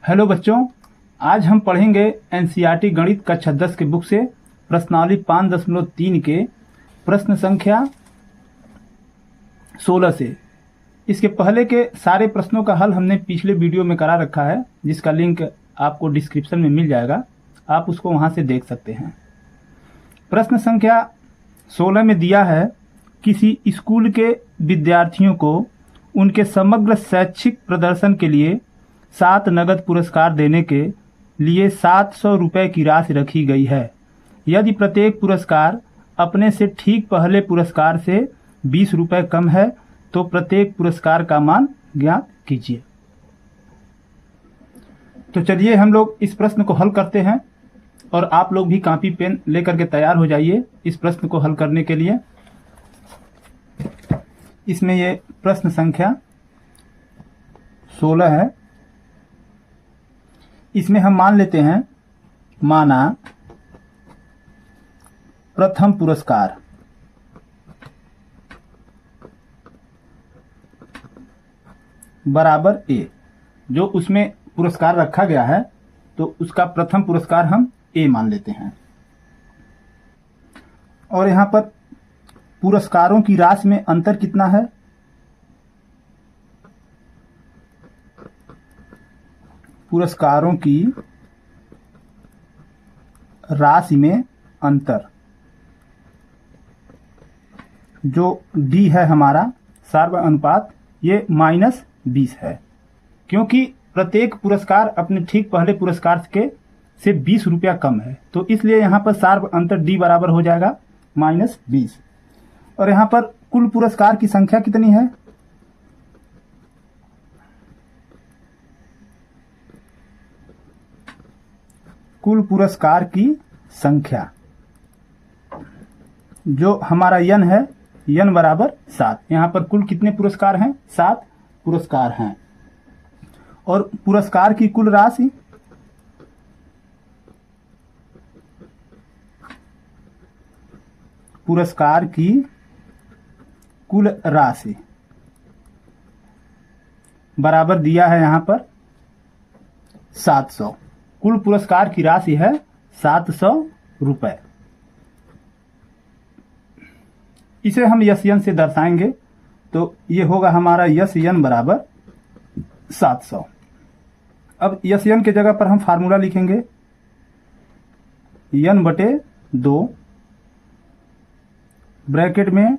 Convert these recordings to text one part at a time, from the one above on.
Hello बच्चों, आज हम पढ़ेंगे एनसीईआरटी गणित कक्षा 10 के बुक से प्रश्नावली 5.3 के प्रश्न संख्या 16 से। इसके पहले के सारे प्रश्नों का हल हमने पिछले वीडियो में करा रखा है, जिसका लिंक आपको डिस्क्रिप्शन में मिल जाएगा, आप उसको वहां से देख सकते हैं। प्रश्न संख्या 16 में दिया है, किसी स्कूल के विद्यार्थियों को उनके समग्र शैक्षिक प्रदर्शन के लिए 7 नगद पुरस्कार देने के लिए 700 रुपये की राशि रखी गई है। यदि प्रत्येक पुरस्कार अपने से ठीक पहले पुरस्कार से 20 रुपये कम है तो प्रत्येक पुरस्कार का मान ज्ञात कीजिए। तो चलिए हम लोग इस प्रश्न को हल करते हैं, और आप लोग भी कॉपी पेन लेकर के तैयार हो जाइए इस प्रश्न को हल करने के लिए। इसमें ये प्रश्न संख्या 16 है। इसमें हम मान लेते हैं, माना प्रथम पुरस्कार बराबर ए, जो उसमें पुरस्कार रखा गया है तो उसका प्रथम पुरस्कार हम ए मान लेते हैं। और यहां पर पुरस्कारों की राशि में अंतर कितना है? पुरस्कारों की राशि में अंतर जो डी है हमारा सार्व अनुपात, ये -20 है, क्योंकि प्रत्येक पुरस्कार अपने ठीक पहले पुरस्कार के से 20 रुपया कम है, तो इसलिए यहां पर सार्व अंतर डी बराबर हो जाएगा -20। और यहां पर कुल पुरस्कार की संख्या कितनी है? कुल पुरस्कार की संख्या जो हमारा यन है, यन बराबर 7। यहां पर कुल कितने पुरस्कार हैं? 7 पुरस्कार हैं। और पुरस्कार की कुल राशि पुरस्कार की कुल राशि बराबर दिया है यहां पर 700। कुल पुरस्कार की राशि है 700 रुपए। इसे हम यस यन से दर्शाएंगे, तो ये होगा हमारा यस यन बराबर 700। अब यस यन के जगह पर हम फार्मूला लिखेंगे, यन बटे 2 ब्रैकेट में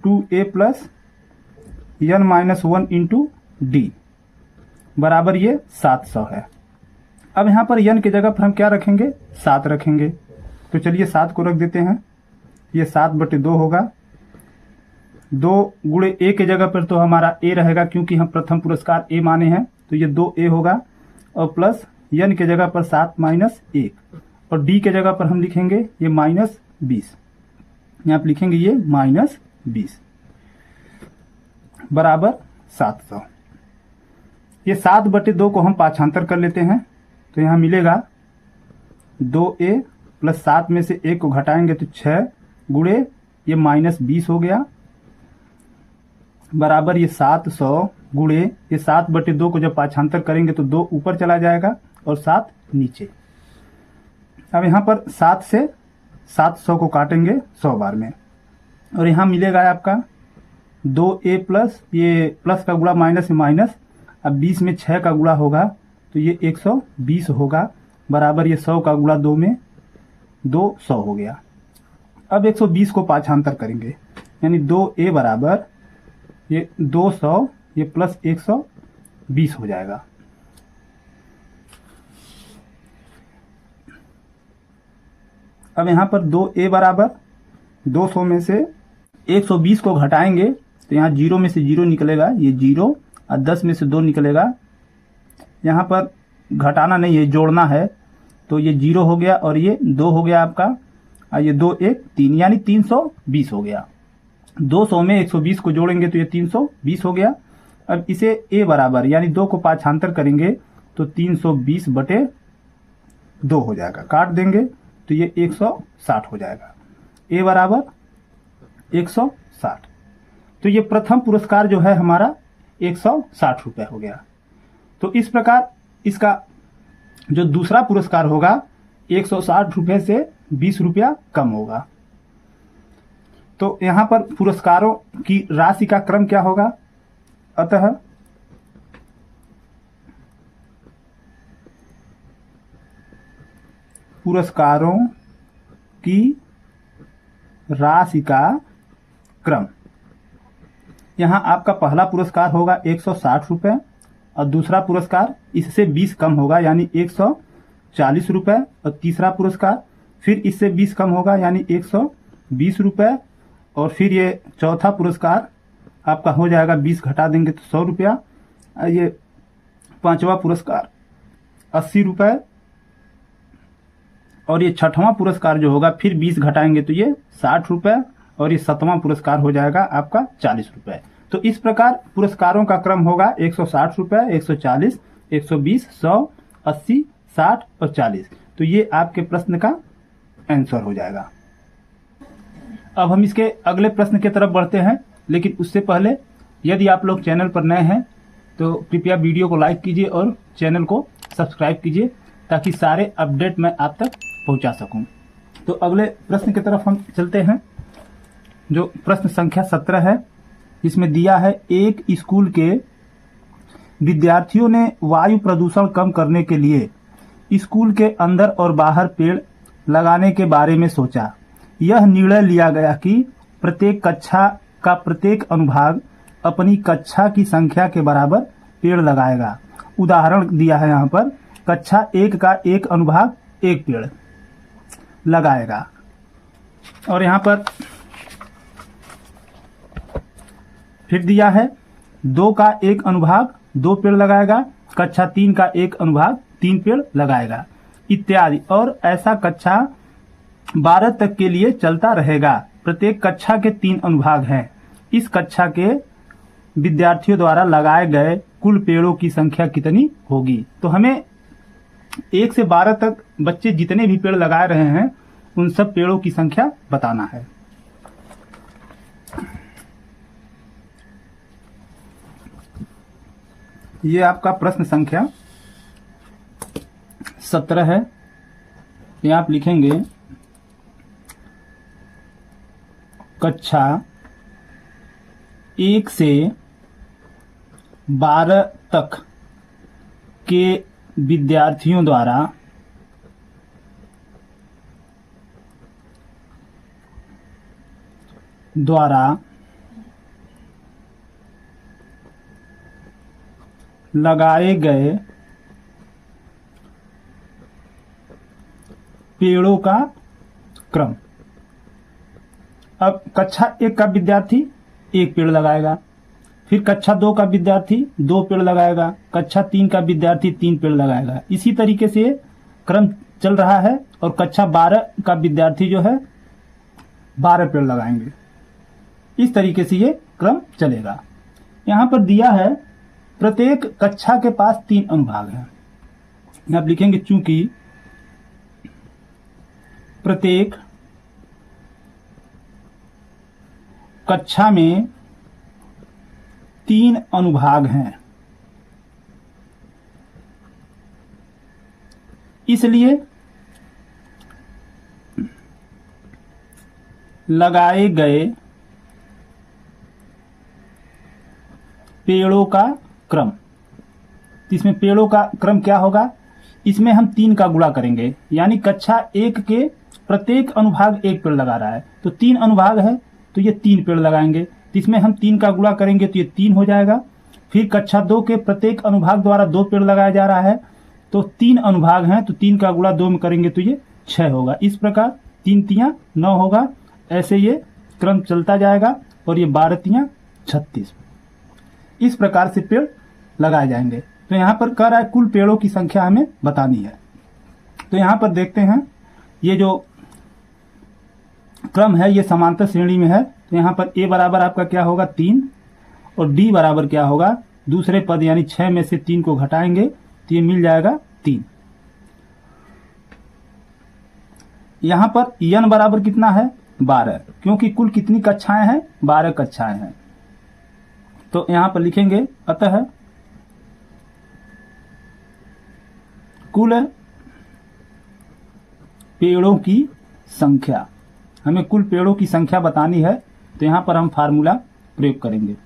2a प्लस यन -1 इंटू डी बराबर ये 700 है। अब यहां पर यन के जगह पर हम क्या रखेंगे? 7 रखेंगे। तो चलिए 7 को रख देते हैं, ये 7/2 होगा। 2 गुणे ए के जगह पर तो हमारा ए रहेगा, क्योंकि हम प्रथम पुरस्कार ए माने हैं, तो ये 2a होगा। और प्लस यन के जगह पर 7 - 1, और डी के जगह पर हम लिखेंगे ये -20। यहाँ पर लिखेंगे ये -20 बराबर 700। ये 7/2 को हम पाछांतर कर लेते हैं, तो यहाँ मिलेगा 2a प्लस 7 में से 1 को घटाएंगे तो 6 गुणे ये -20 हो गया बराबर ये 700 गुणे ये 7/2 को जब पाछांतर करेंगे तो 2 ऊपर चला जाएगा और 7 नीचे। अब यहाँ पर 7 से 700 को काटेंगे 100 बार में, और यहाँ मिलेगा आपका 2a प्लस ये प्लस का गुणा माइनस में माइनस, अब 20 में 6 का गुणा होगा तो ये 120 होगा बराबर ये 100 का गुणा 2 में 200 हो गया। अब 120 को पाछांतर करेंगे, यानी 2a बराबर ये 200 ये प्लस 120 हो जाएगा। अब यहाँ पर 2a बराबर 200 में से 120 को घटाएंगे तो यहाँ 0 में से 0 निकलेगा, ये 0, और 10 में से 2 निकलेगा। यहाँ पर घटाना नहीं है, जोड़ना है, तो ये 0 हो गया और ये 2 हो गया आपका, और ये 2 1 3, यानी 320 हो गया। 200 में 120 को जोड़ेंगे तो ये 320 हो गया। अब इसे a बराबर यानी 2 को पाछांतर करेंगे तो 320/2 हो जाएगा, काट देंगे तो ये 160 हो जाएगा। a बराबर 160। तो ये प्रथम पुरस्कार जो है हमारा 160 रुपये हो गया। तो इस प्रकार इसका जो दूसरा पुरस्कार होगा 160 रुपये से 20 रुपया कम होगा। तो यहाँ पर पुरस्कारों की राशि का क्रम क्या होगा? अतः पुरस्कारों की राशि का क्रम, यहाँ आपका पहला पुरस्कार होगा 160 रुपये और दूसरा पुरस्कार इससे 20 कम होगा यानी 140 रुपये, और तीसरा पुरस्कार फिर इससे 20 कम होगा यानी 120 रुपये, और फिर ये चौथा पुरस्कार आपका हो जाएगा 20 घटा देंगे तो 100 रुपया, ये पांचवा पुरस्कार 80 रुपये, और ये छठवां पुरस्कार जो होगा फिर 20 घटाएंगे तो ये 60 रुपये, और ये सातवां पुरस्कार हो जाएगा आपका 40 रुपये। तो इस प्रकार पुरस्कारों का क्रम होगा 160 रुपये, 140, 120, 100, 80, 60 और 40। तो ये आपके प्रश्न का आंसर हो जाएगा। अब हम इसके अगले प्रश्न की तरफ बढ़ते हैं, लेकिन उससे पहले यदि आप लोग चैनल पर नए हैं तो कृपया वीडियो को लाइक कीजिए और चैनल को सब्सक्राइब कीजिए ताकि सारे अपडेट मैं आप तक पहुंचा सकूं। तो अगले प्रश्न की तरफ हम चलते हैं, जो प्रश्न संख्या 17 है। इसमें दिया है, एक स्कूल के विद्यार्थियों ने वायु प्रदूषण कम करने के लिए स्कूल के अंदर और बाहर पेड़ लगाने के बारे में सोचा। यह निर्णय लिया गया कि प्रत्येक कक्षा का प्रत्येक अनुभाग अपनी कक्षा की संख्या के बराबर पेड़ लगाएगा। उदाहरण दिया है यहाँ पर, कक्षा 1 का एक अनुभाग एक पेड़ लगाएगा, और यहाँ पर फिर दिया है 2 का एक अनुभाग 2 पेड़ लगाएगा, कक्षा 3 का एक अनुभाग 3 पेड़ लगाएगा इत्यादि, और ऐसा कक्षा 12 तक के लिए चलता रहेगा। प्रत्येक कक्षा के 3 अनुभाग हैं। इस कक्षा के विद्यार्थियों द्वारा लगाए गए कुल पेड़ों की संख्या कितनी होगी? तो हमें 1 से 12 तक बच्चे जितने भी पेड़ लगा रहे हैं उन सब पेड़ों की संख्या बताना है। ये आपका प्रश्न संख्या 17 है। ये आप लिखेंगे, कक्षा 1 से 12 तक के विद्यार्थियों द्वारा लगाए गए पेड़ों का क्रम। अब कक्षा 1 का विद्यार्थी 1 पेड़ लगाएगा, फिर कक्षा 2 का विद्यार्थी 2 पेड़ लगाएगा, कक्षा 3 का विद्यार्थी 3 पेड़ लगाएगा। इसी तरीके से क्रम चल रहा है, और कक्षा 12 का विद्यार्थी जो है 12 पेड़ लगाएंगे। इस तरीके से ये क्रम चलेगा। यहाँ पर दिया है प्रत्येक कक्षा के पास 3 अनुभाग हैं। आप लिखेंगे, चूंकि प्रत्येक कक्षा में 3 अनुभाग हैं, इसलिए लगाए गए पेड़ों का क्रम। इसमें पेड़ों का क्रम क्या होगा? इसमें हम 3 का गुणा करेंगे, यानी कक्षा 1 के प्रत्येक अनुभाग 1 पेड़ लगा रहा है, तो 3 अनुभाग है तो ये 3 पेड़ लगाएंगे। तो इसमें हम 3 का गुणा करेंगे तो ये 3 हो जाएगा। फिर कक्षा 2 के प्रत्येक अनुभाग द्वारा 2 पेड़ लगाया जा रहा है, तो 3 अनुभाग हैं तो 3 का गुणा 2 में करेंगे तो ये 6 होगा। इस प्रकार 3 तियां 9 होगा। ऐसे ये क्रम चलता जाएगा, और ये 12 तियां 36। इस प्रकार से पेड़ लगाए जाएंगे। तो यहाँ पर कह रहा है कुल पेड़ों की संख्या हमें बतानी है। तो यहाँ पर देखते हैं, ये जो क्रम है ये समांतर श्रेणी में है। तो यहाँ पर a बराबर आपका क्या होगा? 3, और d बराबर क्या होगा? दूसरे पद यानी 6 में से 3 को घटाएंगे तो ये मिल जाएगा 3। यहाँ पर n बराबर कितना है? 12, क्योंकि कुल कितनी कक्षाएं हैं? 12 कक्षाएं हैं। तो यहाँ पर लिखेंगे, अतः कुल पेड़ों की संख्या, हमें कुल पेड़ों की संख्या बतानी है, तो यहां पर हम फार्मूला प्रयोग करेंगे।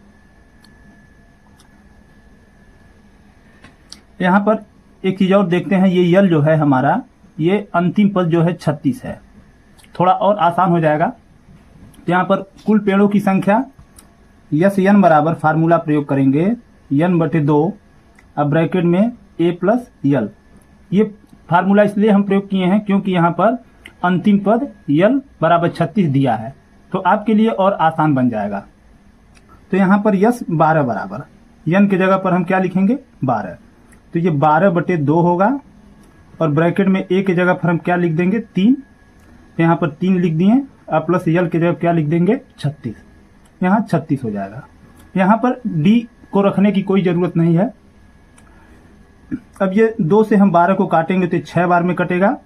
यहां पर एक चीज और देखते हैं, ये यल जो है हमारा, ये अंतिम पद जो है 36 है, थोड़ा और आसान हो जाएगा। तो यहां पर कुल पेड़ों की संख्या यस एन बराबर फार्मूला प्रयोग करेंगे n/2, अब ब्रैकेट में a प्लस यल। ये फार्मूला इसलिए हम प्रयोग किए हैं क्योंकि यहाँ पर अंतिम पद यल बराबर 36 दिया है, तो आपके लिए और आसान बन जाएगा। तो यहाँ पर यस 12 बराबर n की जगह पर हम क्या लिखेंगे 12, तो ये 12/2 होगा, और ब्रैकेट में a की जगह पर हम क्या लिख देंगे 3, यहाँ पर 3 लिख दिए, अब प्लस यल की जगह क्या लिख देंगे 36, यहाँ 36 हो जाएगा। यहाँ पर d को रखने की कोई जरूरत नहीं है। अब ये 2 से हम 12 को काटेंगे तो 6 बार में कटेगा,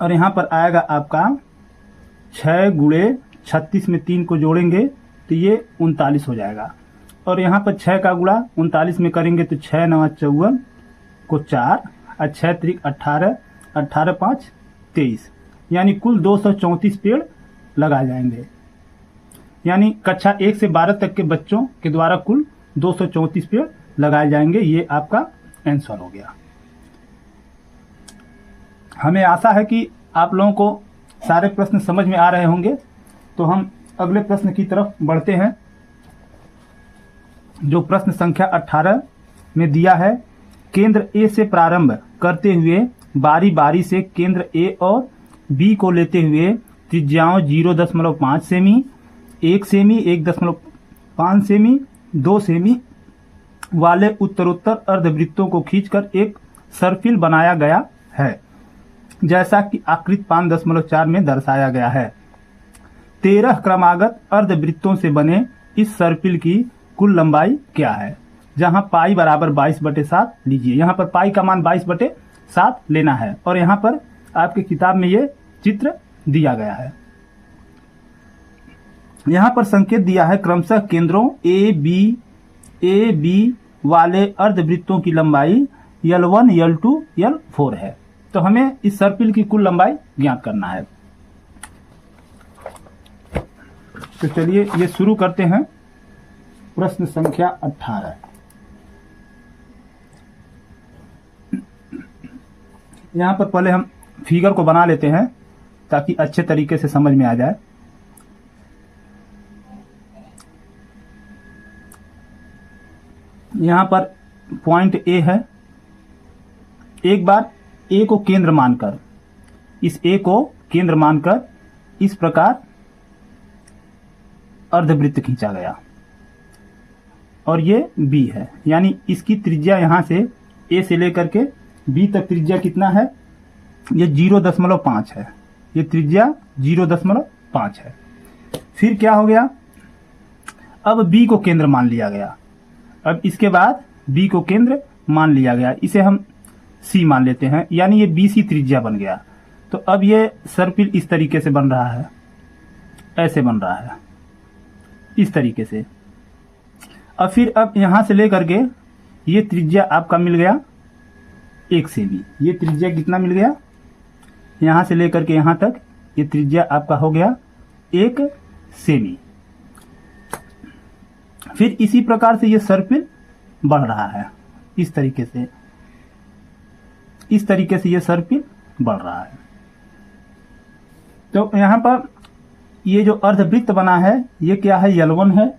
और यहाँ पर आएगा आपका 6 × 36 में 3 को जोड़ेंगे तो ये 39 हो जाएगा, और यहाँ पर 6 का गुणा 39 में करेंगे तो 6 × 9 = 54 को 4 और 6 × 3 = 18, 18 × 5 = 23, यानी कुल 234 पेड़ लगाए जाएंगे। यानी कक्षा 1 से 12 तक के बच्चों के द्वारा कुल 234 पेड़ लगाए जाएंगे। ये आपका आंसर हो गया। हमें आशा है कि आप लोगों को सारे प्रश्न समझ में आ रहे होंगे। तो हम अगले प्रश्न की तरफ बढ़ते हैं, जो प्रश्न संख्या 18 में दिया है। केंद्र ए से प्रारंभ करते हुए बारी बारी से केंद्र ए और बी को लेते हुए त्रिज्याओं 0.5 सेमी, 1 सेमी, 1.5 सेमी, 2 सेमी वाले उत्तरोत्तर अर्धवृत्तों को खींचकर एक सर्पिल बनाया गया है, जैसा कि आकृति 5.4 में दर्शाया गया है। 13 क्रमागत अर्धवृत्तों से बने इस सर्पिल की कुल लंबाई क्या है? जहां पाई बराबर 22/7 लीजिए। यहाँ पर पाई का मान 22/7 लेना है, और यहाँ पर आपकी किताब में ये चित्र दिया गया है। यहाँ पर संकेत दिया है क्रमशः केंद्रों ए बी वाले अर्धवृत्तों की लंबाई L1, L2, L4 है। तो हमें इस सर्पिल की कुल लंबाई ज्ञात करना है। तो चलिए ये शुरू करते हैं। प्रश्न संख्या 18। यहां पर पहले हम फिगर को बना लेते हैं ताकि अच्छे तरीके से समझ में आ जाए। यहां पर पॉइंट ए है। एक बार ए को केंद्र मानकर, इस ए को केंद्र मानकर इस प्रकार अर्धवृत्त खींचा गया, और ये बी है, यानी इसकी त्रिज्या यहां से ए से लेकर के बी तक त्रिज्या कितना है? ये 0.5 है। ये त्रिज्या 0.5 है। फिर क्या हो गया? अब बी को केंद्र मान लिया गया। अब इसके बाद बी को केंद्र मान लिया गया, इसे हम सी मान लेते हैं, यानी ये बी सी त्रिज्या बन गया। तो अब ये सर्पिल इस तरीके से बन रहा है, ऐसे बन रहा है, इस तरीके से। अब फिर अब यहां से लेकर के ये त्रिज्या आपका मिल गया 1 सेमी। ये त्रिज्या कितना मिल गया? यहां से लेकर के यहां तक ये त्रिज्या आपका हो गया 1 सेमी। फिर इसी प्रकार से ये सर्पिल बढ़ रहा है, इस तरीके से, इस तरीके से ये सर्पिल बढ़ रहा है। तो यहां पर ये जो अर्धवृत्त बना है, ये क्या है? L1 है।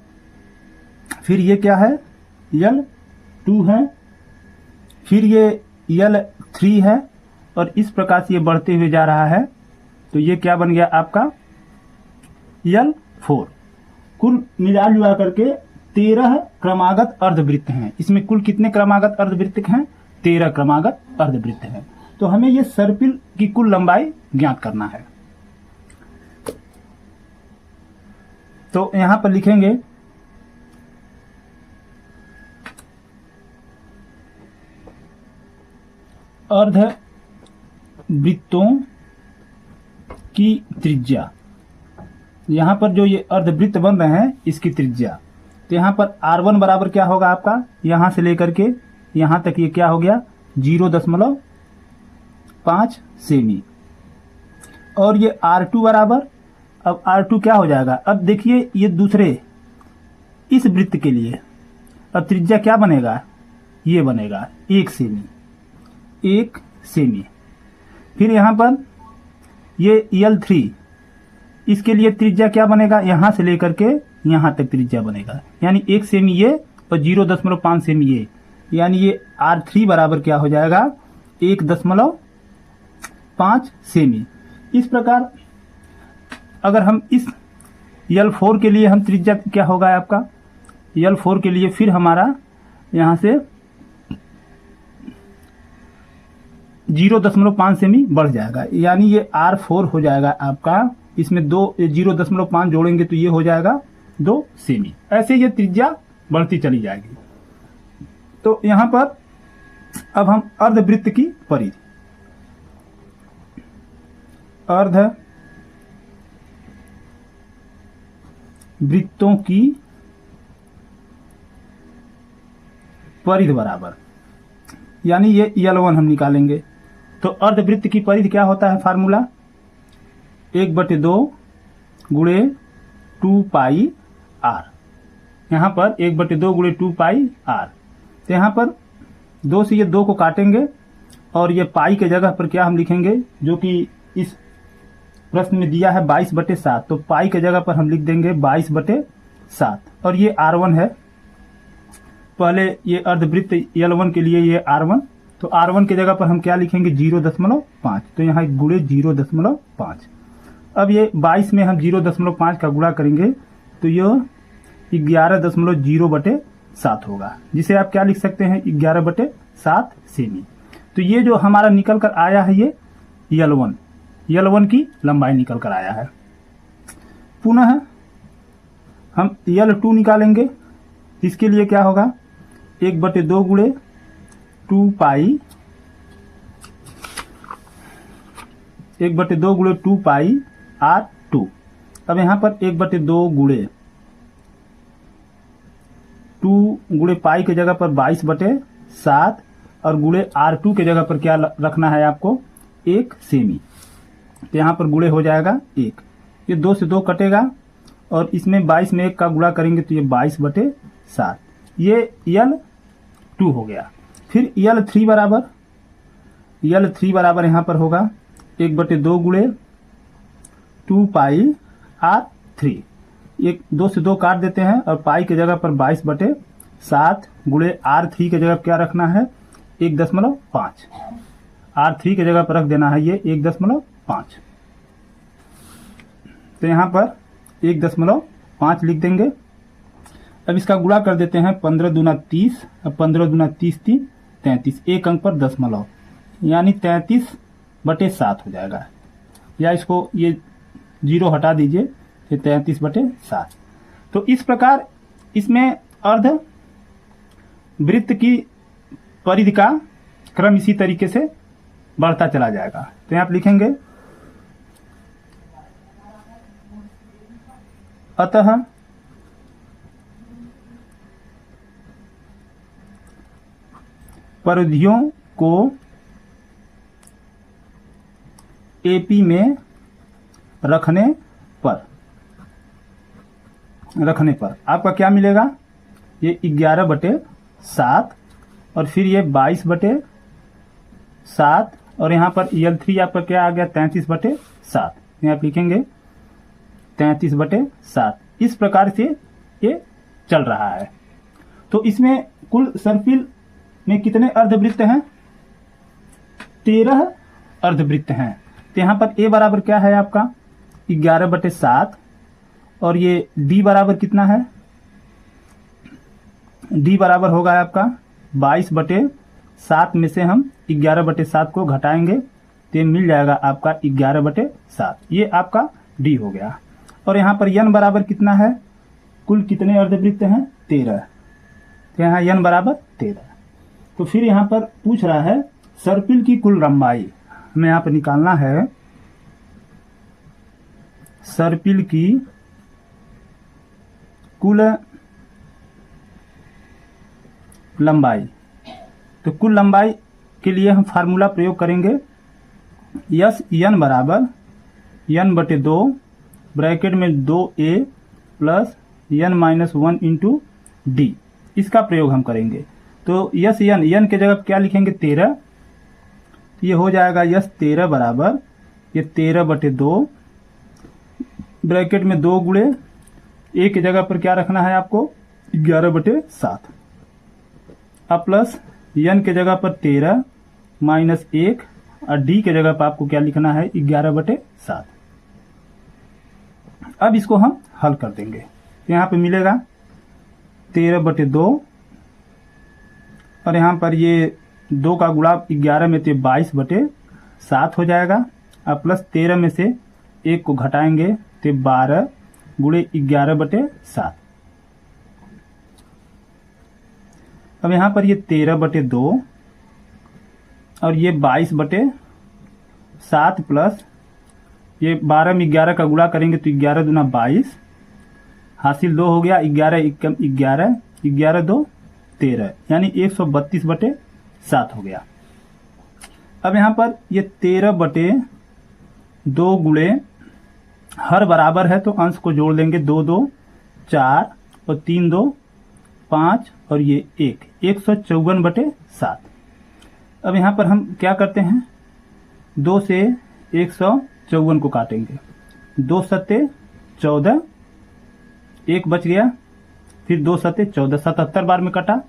फिर ये क्या है? L2 है। फिर ये L3 है, और इस प्रकार से ये बढ़ते हुए जा रहा है। तो ये क्या बन गया आपका? L4। कुल मिला जुला करके 13 क्रमागत अर्धवृत्त हैं। इसमें कुल कितने क्रमागत अर्धवृत्त हैं? 13 क्रमागत अर्धवृत्त हैं। तो हमें ये सर्पिल की कुल लंबाई ज्ञात करना है। तो यहां पर लिखेंगे अर्धवृत्तों की त्रिज्या। यहां पर जो ये अर्धवृत्त बन रहे हैं, इसकी त्रिज्या। तो यहां पर R1 बराबर क्या होगा आपका? यहां से लेकर के यहां तक ये क्या हो गया? 0.5 सेमी। और ये R2 बराबर, अब R2 क्या हो जाएगा, अब देखिए ये दूसरे इस वृत्त के लिए अब त्रिज्या क्या बनेगा, ये बनेगा 1 सेमी, 1 सेमी। फिर यहाँ पर ये L3, इसके लिए त्रिज्या क्या बनेगा, यहां से लेकर के यहां तक त्रिज्या बनेगा, यानी 1 सेमी ये और 0.5 सेमी ये, यानी ये R3 बराबर क्या हो जाएगा, 1.5 सेमी। इस प्रकार अगर हम इस L4 के लिए हम त्रिज्या क्या होगा आपका, L4 के लिए फिर हमारा यहां से 0.5 सेमी बढ़ जाएगा, यानी ये R4 हो जाएगा आपका, इसमें 0.5 जोड़ेंगे तो ये हो जाएगा 2 सेमी। ऐसे ये त्रिज्या बढ़ती चली जाएगी। तो यहां पर अब हम अर्धवृत्त की परिधि, अर्धवृत्तों की परिधि बराबर, यानी ये L1 हम निकालेंगे। तो अर्धवृत्त की परिधि क्या होता है, फार्मूला 1/2 गुणे 2 पाई r। यहाँ पर 1/2 गुणे 2 पाई r। तो यहाँ पर 2 से ये 2 को काटेंगे और ये पाई के जगह पर क्या हम लिखेंगे, जो कि इस प्रश्न में दिया है 22/7, तो पाई के जगह पर हम लिख देंगे 22/7। और ये R1 है, पहले ये अर्धवृत्त L1 के लिए ये R1, तो R1 की जगह पर हम क्या लिखेंगे 0.5, तो यहाँ गुणे 0.5। अब ये 22 में हम 0.5 का गुणा करेंगे तो यह 11.0/7 होगा, जिसे आप क्या लिख सकते हैं 11/7 सेमी। तो ये जो हमारा निकल कर आया है ये L1 की लंबाई निकल कर आया है। पुनः हम L2 निकालेंगे, इसके लिए क्या होगा 1/2 गुणे 2 पाई, 1/2 गुणे 2 पाई R2। अब यहाँ पर 1/2 गुणे 2 गुणे पाई के जगह पर 22/7 और गुणे R2 के जगह पर क्या रखना है आपको 1 सेमी। तो यहाँ पर गुणे हो जाएगा 1, ये 2 से 2 कटेगा और इसमें 22 में 1 का गुणा करेंगे तो ये 22/7, ये L2 हो गया। फिर L3 बराबर यहाँ पर होगा 1/2 गुणे 2 पाई R3। एक 2 से 2 काट देते हैं और पाई की जगह पर 22/7 गुणे R3 की जगह क्या रखना है 1.5, R3 की जगह पर रख देना है ये 1.5। तो यहाँ पर 1.5 लिख देंगे। अब इसका गुणा कर देते हैं 15 दूना 30, अब 15 दूना 30 3 33, एक अंक पर दशमलव, यानी 33/7 हो जाएगा, या इसको ये 0 हटा दीजिए, ये 33/7। तो इस प्रकार इसमें अर्धवृत्त की परिधि का क्रम इसी तरीके से बढ़ता चला जाएगा। तो यहाँ आप लिखेंगे अतः परिधियों को AP में रखने पर आपका क्या मिलेगा, ये 11/7 और फिर ये 22/7 और यहाँ पर L3 आपका क्या आ गया 33/7। यहाँ आप लिखेंगे 33/7। इस प्रकार से ये चल रहा है। तो इसमें कुल सर्पिल में कितने अर्धवृत्त हैं, 13 अर्धवृत्त हैं। तो यहाँ पर A बराबर क्या है आपका 11/7 और ये D बराबर कितना है, D बराबर होगा आपका 22/7 में से हम 11/7 को घटाएंगे तो मिल जाएगा आपका 11/7, ये आपका D हो गया। और यहाँ पर N बराबर कितना है, कुल कितने अर्धवृत्त हैं 13, तो यहाँ N बराबर 13। तो फिर यहाँ पर पूछ रहा है सर्पिल की कुल लंबाई, हमें यहाँ पर निकालना है सर्पिल की कुल लंबाई। तो कुल लंबाई के लिए हम फार्मूला प्रयोग करेंगे, S N बराबर n बटे 2 ब्रैकेट में 2a plus n-1 into D, इसका प्रयोग हम करेंगे। तो यस n के जगह क्या लिखेंगे 13, ये हो जाएगा यस 13 बराबर ये 13 बटे 2 ब्रैकेट में 2 गुणे ए की जगह पर क्या रखना है आपको 11 बटे 7, अब प्लस n के जगह पर 13 माइनस 1 और डी के जगह पर आपको क्या लिखना है 11 बटे 7। अब इसको हम हल कर देंगे, यहाँ पे मिलेगा 13 बटे 2 और यहाँ पर ये 2 का गुणा 11 में तो 22 बटे 7 हो जाएगा। अब प्लस 13 में से 1 को घटाएंगे तो 12 गुणे 11 बटे 7। अब यहाँ पर ये 13 बटे 2 और ये 22 बटे 7 प्लस ये 12 में 11 का गुणा करेंगे तो 11 दूना 22, हासिल 2 हो गया, 11 एकम 11, 11 2 13, यानी 132 बटे 7 हो गया। अब यहाँ पर ये 13 बटे 2 गुणे हर बराबर है तो अंश को जोड़ देंगे, 2 2 4 और 3 2 5 और ये 1, 154 बटे 7। अब यहाँ पर हम क्या करते हैं 2 से 154 को काटेंगे, 2 सत्ते 14, 1 बच गया, फिर 2 सत्ते 14, 77 बार में कटा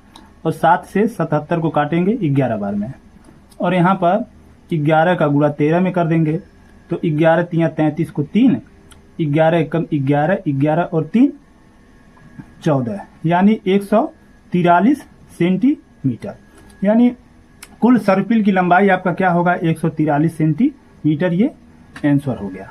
और 7 से 77 को काटेंगे 11 बार में, और यहाँ पर 11 का गुणा 13 में कर देंगे तो 11 3 33 को 3, 11 एकम 11, 11 और 3 14, यानी 143 सेंटीमीटर, यानी कुल सर्पिल की लंबाई आपका क्या होगा 143 सेंटीमीटर, ये आंसर हो गया।